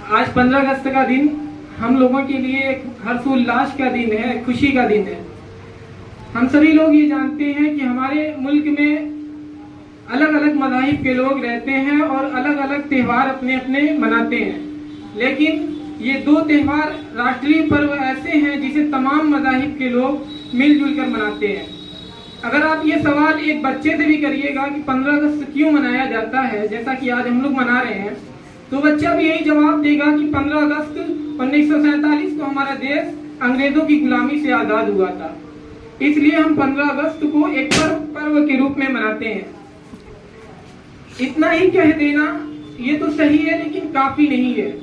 आज 15 अगस्त का दिन हम लोगों के लिए हर्षोल्लास का दिन है, खुशी का दिन है। हम सभी लोग ये जानते हैं कि हमारे मुल्क में अलग अलग मज़ाहिब के लोग रहते हैं और अलग अलग त्यौहार अपने अपने मनाते हैं, लेकिन ये दो त्यौहार राष्ट्रीय पर्व ऐसे हैं जिसे तमाम मज़ाहिब के लोग मिलजुल कर मनाते हैं। अगर आप ये सवाल एक बच्चे से भी करिएगा कि 15 अगस्त क्यों मनाया जाता है, जैसा कि आज हम लोग मना रहे हैं, तो बच्चा भी यही जवाब देगा कि 15 अगस्त 1947 को हमारा देश अंग्रेजों की गुलामी से आज़ाद हुआ था, इसलिए हम 15 अगस्त को एक पर्व के रूप में मनाते हैं। इतना ही कह देना ये तो सही है, लेकिन काफी नहीं है।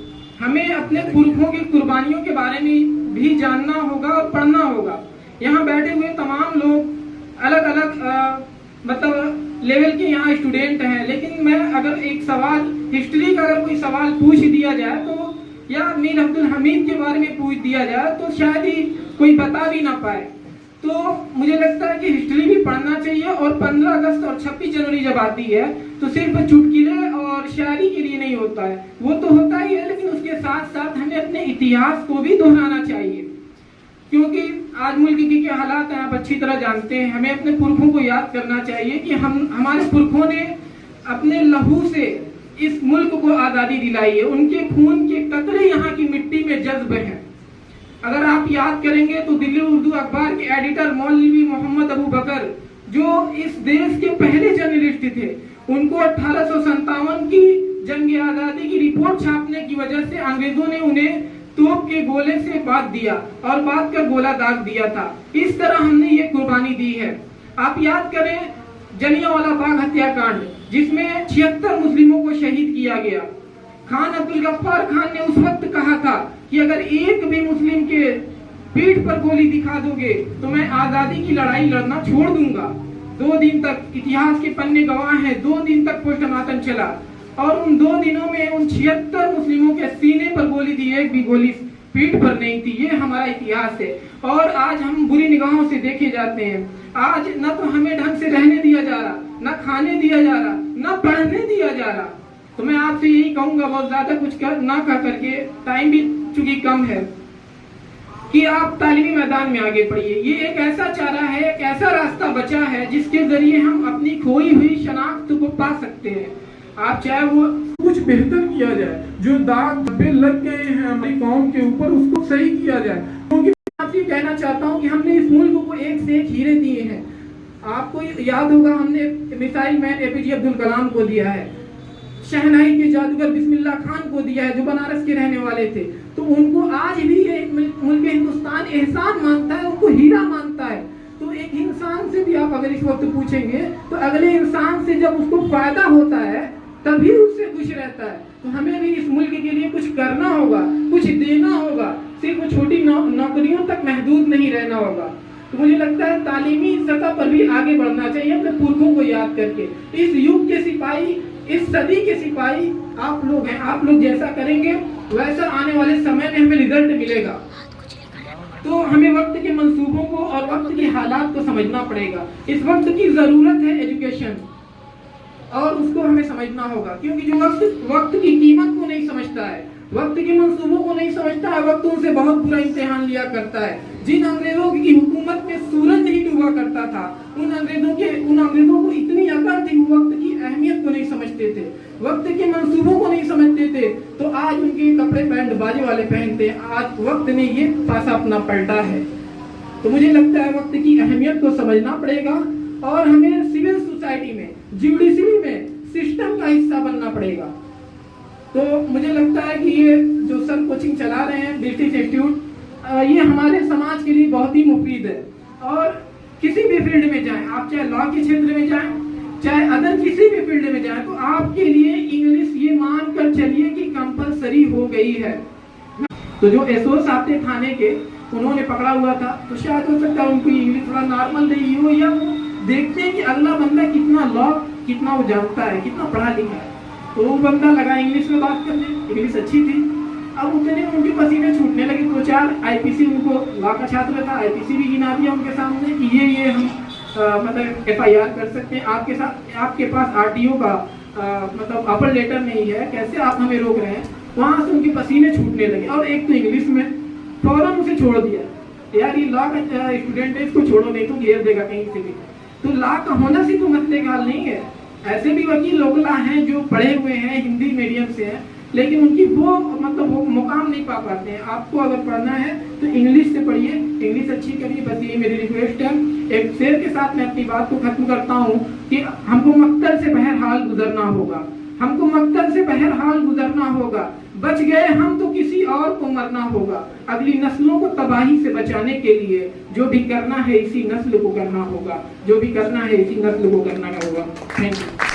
हमें अपने पुरखों की कुर्बानियों के बारे में भी जानना होगा और पढ़ना होगा। यहाँ बैठे हुए तमाम लोग अलग अलग मतलब लेवल के यहाँ स्टूडेंट हैं, लेकिन मैं अगर एक सवाल हिस्ट्री का अगर कोई सवाल पूछ दिया जाए तो, या मीर अब्दुल हमीद के बारे में पूछ दिया जाए तो शायद ही कोई बता भी ना पाए। तो मुझे लगता है कि हिस्ट्री भी पढ़ना चाहिए, और 15 अगस्त और 26 जनवरी जब आती है तो सिर्फ चुटकुले और शायरी के लिए नहीं होता है, वो तो होता ही है, लेकिन उसके साथ साथ हमें अपने इतिहास को भी दोहराना चाहिए, क्योंकि आज मुल्क के क्या हालात हैं आप अच्छी तरह जानते हैं। हमें अपने पुरखों को याद करना चाहिए कि हमारे पुरखों ने अपने लहू से इस मुल्क को आज़ादी दिलाई है, उनके खून के कतरे यहाँ की मिट्टी में जज्ब हैं। अगर आप याद करेंगे तो दिल्ली उर्दू अखबार के एडिटर मौलवी मोहम्मद अबू बकर, जो इस देश के पहले जर्नलिस्ट थे, उनको 1857 की जंग आज़ादी की रिपोर्ट छापने की वजह से अंग्रेजों ने उन्हें तोप के गोले से बांध दिया और बांध कर गोला दाग दिया था। इस तरह हमने ये कुर्बानी दी है। आप याद करें जलियांवाला बाग हत्याकांड, जिसमें 76 मुस्लिमों को शहीद किया गया। खान अब्दुल गफ्फार खान ने उस वक्त कहा था कि अगर एक भी मुस्लिम के पीठ पर गोली दिखा दोगे तो मैं आजादी की लड़ाई लड़ना छोड़ दूंगा। 2 दिन तक, इतिहास के पन्ने गवाह हैं, 2 दिन तक पोस्टमार्टम चला और उन 2 दिनों में उन 76 मुस्लिमों के सीने पर गोली दी, एक भी गोली पीठ पर नहीं थी। ये हमारा इतिहास है और आज हम बुरी निगाहों से देखे जाते हैं। आज न तो हमें ढंग से रहने दिया जा रहा, न खाने दिया जा रहा, न पढ़ने दिया जा रहा। तो मैं आपसे यही कहूंगा, बहुत ज्यादा कुछ ना कह करके, टाइम भी चूंकि कम है, कि आप तालीमी मैदान में आगे बढ़िए। ये एक ऐसा चारा है, एक ऐसा रास्ता बचा है जिसके जरिए हम अपनी खोई हुई शनाख्त को पा सकते हैं। आप चाहे वो कुछ बेहतर किया जाए, जो दाग धब्बे लग गए हैं हमारी कौम के ऊपर, उसको सही किया जाए। क्योंकि मैं आपसे कहना चाहता हूँ कि हमने इस मुल्क को एक से एक हीरे दिए हैं। आपको याद होगा, हमने missile man APJ Abdul Kalam को दिया है, शहनाई के जादूगर बिस्मिल्लाह खान को दिया है, जो बनारस के रहने वाले थे। तो उनको आज भी मुल्क हिंदुस्तान एहसान मानता है, उनको हीरा मानता है। तो एक इंसान से भी आप अगर इस वक्त पूछेंगे तो अगले इंसान से जब उसको फायदा होता है तभी उससे खुश रहता है। तो हमें भी इस मुल्क के लिए कुछ करना होगा, कुछ देना होगा, सिर्फ छोटी नौकरियों तक महदूद नहीं रहना होगा। तो मुझे लगता है तालीमी सतह पर भी आगे बढ़ना चाहिए, अपने पुरखों को याद करके। इस युग के सिपाही, इस सदी के सिपाही आप लोग हैं। आप लोग जैसा करेंगे वैसा आने वाले समय में हमें रिजल्ट मिलेगा। तो हमें वक्त के मंसूबों को और वक्त के हालात को समझना पड़ेगा। इस वक्त की जरूरत है एजुकेशन, और उसको हमें समझना होगा, क्योंकि जो वक्त की कीमत को नहीं समझता है, वक्त के मंसूबों को नहीं समझता है, वक्त उनसे बहुत बुरा इम्तिहान लिया करता है। जिन अंग्रेजों की हुकूमत में सूरज नहीं डूबा करता था, उन अंग्रेजों को इतनी अकल थी, वक्त की अहमियत को नहीं समझते थे, वक्त के मंसूबों को नहीं समझते थे। तो आज उनके कपड़े बैंड बाजे वाले पहनते हैं। आज वक्त ने ये पासा अपना पलटा है। तो मुझे लगता है वक्त की अहमियत को समझना पड़ेगा और हमें सिविल सोसाइटी में, जुडिशरी में सिस्टम का हिस्सा बनना पड़ेगा। तो मुझे लगता है कि ये जो सर कोचिंग चला रहे हैं ब्रिटिश इंस्टीट्यूट, ये हमारे समाज के लिए बहुत ही मुफीद है। और किसी भी फील्ड में जाएं, आप चाहे लॉ के क्षेत्र में जाएं, चाहे अदर किसी भी फील्ड में जाएं, तो आपके लिए इंग्लिश ये मान कर चलिए कि कंपलसरी हो गई है। तो जो एसओ साहब थे थाने के, उन्होंने पकड़ा हुआ था, तो शायद हो सकता है उनको इंग्लिश थोड़ा नॉर्मल रही हो, या देखते हैं कि अगला बंदा कितना लॉ, कितना वो जानता है, कितना पढ़ा लिखा है। तो वो बंदा लगा इंग्लिश में बात करने, इंग्लिश अच्छी थी। अब उतने उनके पसीने छूटने लगे। 2-4 IPC, उनको लॉ का छात्र था, IPC भी गिना दिया उनके सामने कि ये हम मतलब FIR कर सकते हैं आपके पास RTO का मतलब अपर लेटर नहीं है, कैसे आप हमें रोक रहे हैं। वहां से उनके पसीने छूटने लगे, और एक तो इंग्लिश में फौरन उसे छोड़ दिया। यार ये लॉ का स्टूडेंट है, इसको छोड़ो नहीं तो घेर देगा कहीं से भी। तो लॉ का होना से तो मसले का हल नहीं है। ऐसे भी वकील लोकला हैं जो पढ़े हुए हैं, हिंदी मीडियम से हैं, लेकिन उनकी वो वो मुकाम नहीं पा पाते हैं। आपको अगर पढ़ना है तो इंग्लिश से पढ़िए, इंग्लिश अच्छी करिए, बस ये मेरी रिक्वेस्ट है। एक शेर के साथ मैं अपनी बात को खत्म करता हूँ कि हमको मक्तल से बहरहाल गुजरना होगा, हमको मक्तल से बहरहाल गुजरना होगा, बच गए हम तो किसी और को मरना होगा। अगली नस्लों को तबाही से बचाने के लिए जो भी करना है इसी नस्ल को करना होगा, जो भी करना है इसी नस्ल को करना होगा। Thank you.